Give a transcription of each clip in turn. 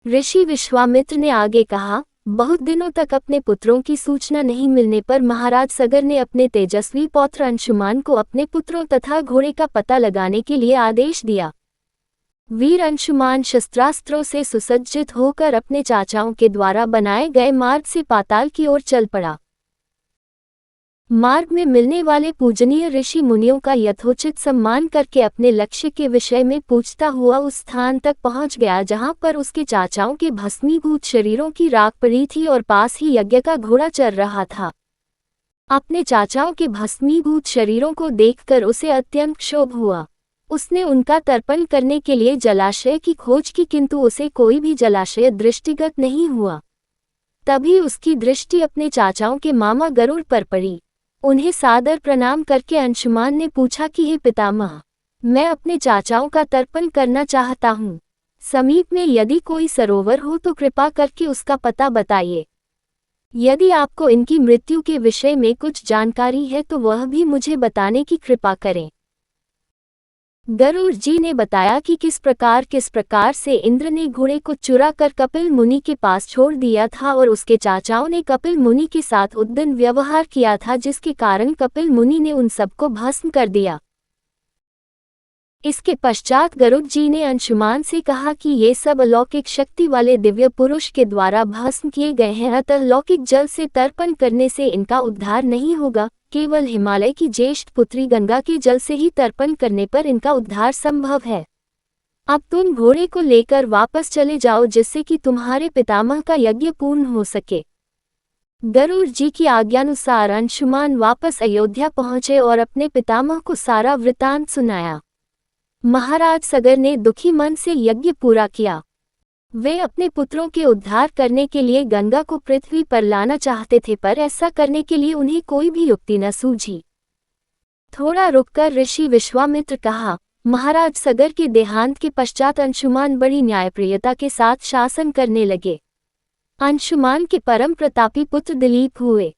ऋषि विश्वामित्र ने आगे कहा, बहुत दिनों तक अपने पुत्रों की सूचना नहीं मिलने पर महाराज सगर ने अपने तेजस्वी पौत्र अंशुमान को अपने पुत्रों तथा घोड़े का पता लगाने के लिए आदेश दिया। वीर अंशुमान शस्त्रास्त्रों से सुसज्जित होकर अपने चाचाओं के द्वारा बनाए गए मार्ग से पाताल की ओर चल पड़ा। मार्ग में मिलने वाले पूजनीय ऋषि मुनियों का यथोचित सम्मान करके अपने लक्ष्य के विषय में पूछता हुआ उस स्थान तक पहुंच गया जहां पर उसके चाचाओं के भस्मीभूत शरीरों की राख पड़ी थी और पास ही यज्ञ का घोड़ा चल रहा था। अपने चाचाओं के भस्मीभूत शरीरों को देखकर उसे अत्यंत क्षोभ हुआ। उसने उनका तर्पण करने के लिए जलाशय की खोज की, किंतु उसे कोई भी जलाशय दृष्टिगत नहीं हुआ। तभी उसकी दृष्टि अपने चाचाओं के मामा गरुड़ पर पड़ी। उन्हें सादर प्रणाम करके अंशुमान ने पूछा कि हे पितामह, मैं अपने चाचाओं का तर्पण करना चाहता हूँ। समीप में यदि कोई सरोवर हो तो कृपा करके उसका पता बताइए। यदि आपको इनकी मृत्यु के विषय में कुछ जानकारी है तो वह भी मुझे बताने की कृपा करें। गरुड़ जी ने बताया कि किस प्रकार से इंद्र ने घोड़े को चुरा कर कपिल मुनि के पास छोड़ दिया था और उसके चाचाओं ने कपिल मुनि के साथ उद्दंड व्यवहार किया था, जिसके कारण कपिल मुनि ने उन सबको भस्म कर दिया। इसके पश्चात गरुड़ जी ने अंशुमान से कहा कि ये सब अलौकिक शक्ति वाले दिव्य पुरुष के द्वारा भस्म किए गए हैं, अतः लौकिक जल से तर्पण करने से इनका उद्धार नहीं होगा। केवल हिमालय की ज्येष्ठ पुत्री गंगा के जल से ही तर्पण करने पर इनका उद्धार संभव है। अब तुम घोड़े को लेकर वापस चले जाओ जिससे कि तुम्हारे पितामह का यज्ञ पूर्ण हो सके। गरुड़ जी की आज्ञानुसार अंशुमान वापस अयोध्या पहुंचे और अपने पितामह को सारा वृतांत सुनाया। महाराज सगर ने दुखी मन से यज्ञ पूरा किया। वे अपने पुत्रों के उद्धार करने के लिए गंगा को पृथ्वी पर लाना चाहते थे, पर ऐसा करने के लिए उन्हें कोई भी युक्ति न सूझी। थोड़ा रुककर ऋषि विश्वामित्र कहा, महाराज सगर के देहांत के पश्चात अंशुमान बड़ी न्यायप्रियता के साथ शासन करने लगे। अंशुमान के परम प्रतापी पुत्र दिलीप हुए।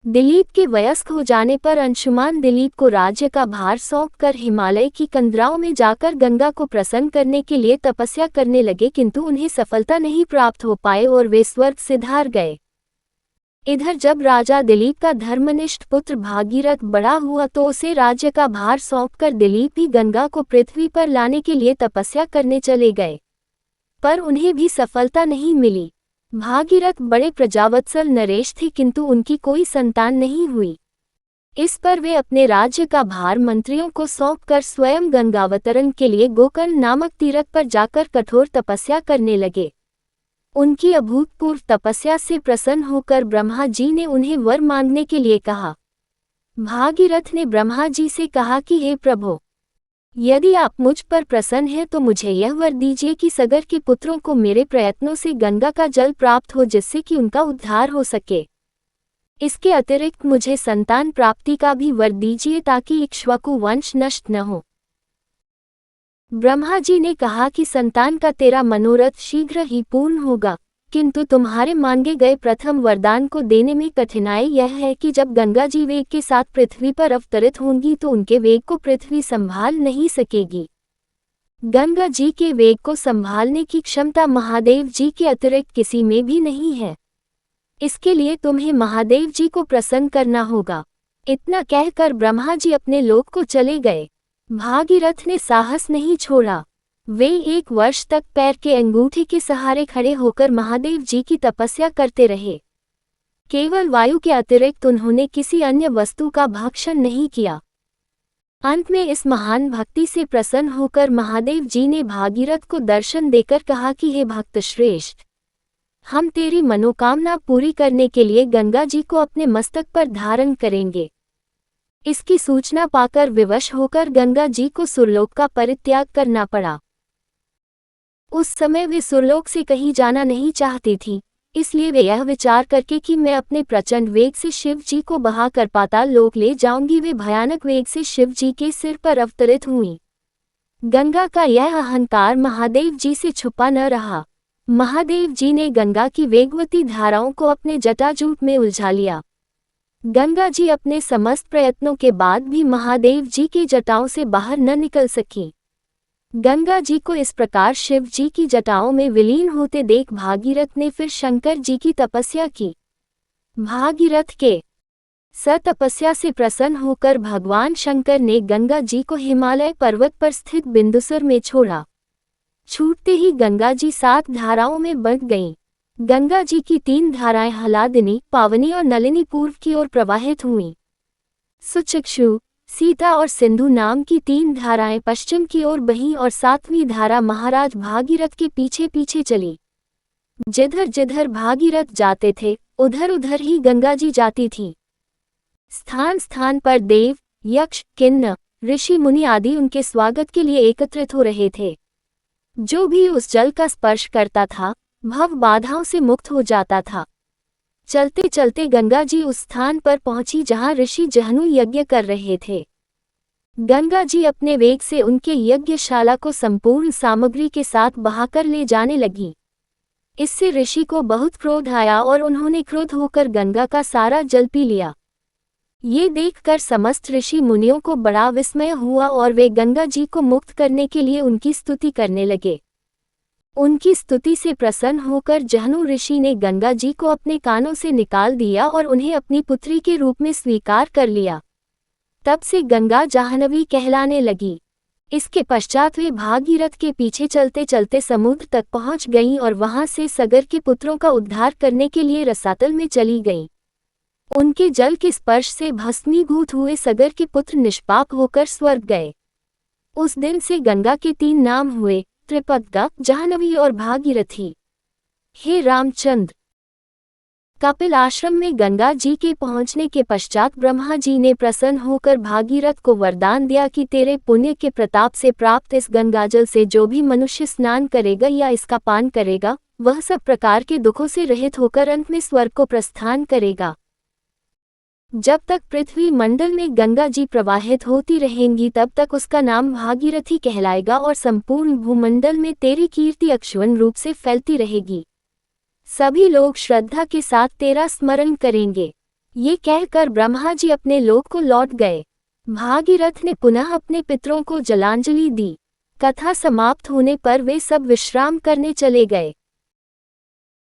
दिलीप के वयस्क हो जाने पर अंशुमान दिलीप को राज्य का भार सौंपकर हिमालय की कंदराओं में जाकर गंगा को प्रसन्न करने के लिए तपस्या करने लगे, किंतु उन्हें सफलता नहीं प्राप्त हो पाए और वे स्वर्ग सिधार गए। इधर जब राजा दिलीप का धर्मनिष्ठ पुत्र भागीरथ बड़ा हुआ तो उसे राज्य का भार सौंपकर दिलीप ही गंगा को पृथ्वी पर लाने के लिए तपस्या करने चले गए, पर उन्हें भी सफलता नहीं मिली। भागीरथ बड़े प्रजावत्सल नरेश थे, किंतु उनकी कोई संतान नहीं हुई। इस पर वे अपने राज्य का भार मंत्रियों को सौंपकर स्वयं गंगावतरण के लिए गोकर्ण नामक तीर्थ पर जाकर कठोर तपस्या करने लगे। उनकी अभूतपूर्व तपस्या से प्रसन्न होकर ब्रह्मा जी ने उन्हें वर मांगने के लिए कहा। भागीरथ ने ब्रह्मा जी से कहा कि हे प्रभु, यदि आप मुझ पर प्रसन्न हैं तो मुझे यह वर दीजिए कि सगर के पुत्रों को मेरे प्रयत्नों से गंगा का जल प्राप्त हो, जिससे कि उनका उद्धार हो सके। इसके अतिरिक्त मुझे संतान प्राप्ति का भी वर दीजिए ताकि इक्ष्वाकु वंश नष्ट न हो। ब्रह्मा जी ने कहा कि संतान का तेरा मनोरथ शीघ्र ही पूर्ण होगा, किंतु तुम्हारे मांगे गए प्रथम वरदान को देने में कठिनाई यह है कि जब गंगा जी वेग के साथ पृथ्वी पर अवतरित होंगी तो उनके वेग को पृथ्वी संभाल नहीं सकेगी। गंगा जी के वेग को संभालने की क्षमता महादेव जी के अतिरिक्त किसी में भी नहीं है। इसके लिए तुम्हें महादेव जी को प्रसन्न करना होगा। इतना कहकर ब्रह्मा जी अपने लोक को चले गए। भागीरथ ने साहस नहीं छोड़ा। वे 1 वर्ष तक पैर के अंगूठे के सहारे खड़े होकर महादेव जी की तपस्या करते रहे। केवल वायु के अतिरिक्त उन्होंने किसी अन्य वस्तु का भक्षण नहीं किया। अंत में इस महान भक्ति से प्रसन्न होकर महादेव जी ने भागीरथ को दर्शन देकर कहा कि हे भक्त श्रेष्ठ, हम तेरी मनोकामना पूरी करने के लिए गंगा जी को अपने मस्तक पर धारण करेंगे। इसकी सूचना पाकर विवश होकर गंगा जी को सुरलोक का परित्याग करना पड़ा। उस समय वे सुरलोक से कहीं जाना नहीं चाहती थी, इसलिए वे यह विचार करके कि मैं अपने प्रचंड वेग से शिव जी को बहाकर पाताल लोक ले जाऊंगी, वे भयानक वेग से शिव जी के सिर पर अवतरित हुईं। गंगा का यह अहंकार महादेव जी से छुपा न रहा। महादेव जी ने गंगा की वेगवती धाराओं को अपने जटाजूट में उलझा लिया। गंगा जी अपने समस्त प्रयत्नों के बाद भी महादेव जी की जटाओं से बाहर न निकल सकी। गंगा जी को इस प्रकार शिव जी की जटाओं में विलीन होते देख भागीरथ ने फिर शंकर जी की तपस्या की। भागीरथ के तपस्या से प्रसन्न होकर भगवान शंकर ने गंगा जी को हिमालय पर्वत पर स्थित बिंदुसर में छोड़ा। छूटते ही गंगा जी 7 धाराओं में बंट गईं। गंगा जी की 3 धाराएं हलादिनी, पावनी और नलिनी पूर्व की ओर प्रवाहित हुईं। सुचक्षु, सीता और सिंधु नाम की 3 धाराएं पश्चिम की ओर बहीं और 7वीं धारा महाराज भागीरथ के पीछे पीछे चली। जिधर जिधर भागीरथ जाते थे उधर उधर ही गंगा जी जाती थीं। स्थान स्थान पर देव, यक्ष, किन्नर, ऋषि मुनि आदि उनके स्वागत के लिए एकत्रित हो रहे थे। जो भी उस जल का स्पर्श करता था भव बाधाओं से मुक्त हो जाता था। चलते चलते गंगा जी उस स्थान पर पहुंची जहां ऋषि जहनु यज्ञ कर रहे थे। गंगा जी अपने वेग से उनके यज्ञशाला को संपूर्ण सामग्री के साथ बहाकर ले जाने लगी। इससे ऋषि को बहुत क्रोध आया और उन्होंने क्रोध होकर गंगा का सारा जल पी लिया। ये देखकर समस्त ऋषि मुनियों को बड़ा विस्मय हुआ और वे गंगा जी को मुक्त करने के लिए उनकी स्तुति करने लगे। उनकी स्तुति से प्रसन्न होकर जहनु ऋषि ने गंगा जी को अपने कानों से निकाल दिया और उन्हें अपनी पुत्री के रूप में स्वीकार कर लिया। तब से गंगा जाह्नवी कहलाने लगी। इसके पश्चात वे भागीरथ के पीछे चलते चलते समुद्र तक पहुंच गईं और वहां से सगर के पुत्रों का उद्धार करने के लिए रसातल में चली गईं। उनके जल के स्पर्श से भस्मीभूत हुए सगर के पुत्र निष्पाप होकर स्वर्ग गए। उस दिन से गंगा के 3 नाम हुए, त्रिपदगा, जाह्नवी और भागीरथी। हे रामचंद्र, कपिल आश्रम में गंगा जी के पहुंचने के पश्चात ब्रह्मा जी ने प्रसन्न होकर भागीरथ को वरदान दिया कि तेरे पुण्य के प्रताप से प्राप्त इस गंगाजल से जो भी मनुष्य स्नान करेगा या इसका पान करेगा वह सब प्रकार के दुखों से रहित होकर अंत में स्वर्ग को प्रस्थान करेगा। जब तक पृथ्वी मंडल में गंगा जी प्रवाहित होती रहेंगी तब तक उसका नाम भागीरथी कहलाएगा और संपूर्ण भूमंडल में तेरी कीर्ति अक्षुण्ण रूप से फैलती रहेगी। सभी लोग श्रद्धा के साथ तेरा स्मरण करेंगे। ये कहकर ब्रह्मा जी अपने लोक को लौट गए। भागीरथ ने पुनः अपने पितरों को जलांजलि दी। कथा समाप्त होने पर वे सब विश्राम करने चले गए।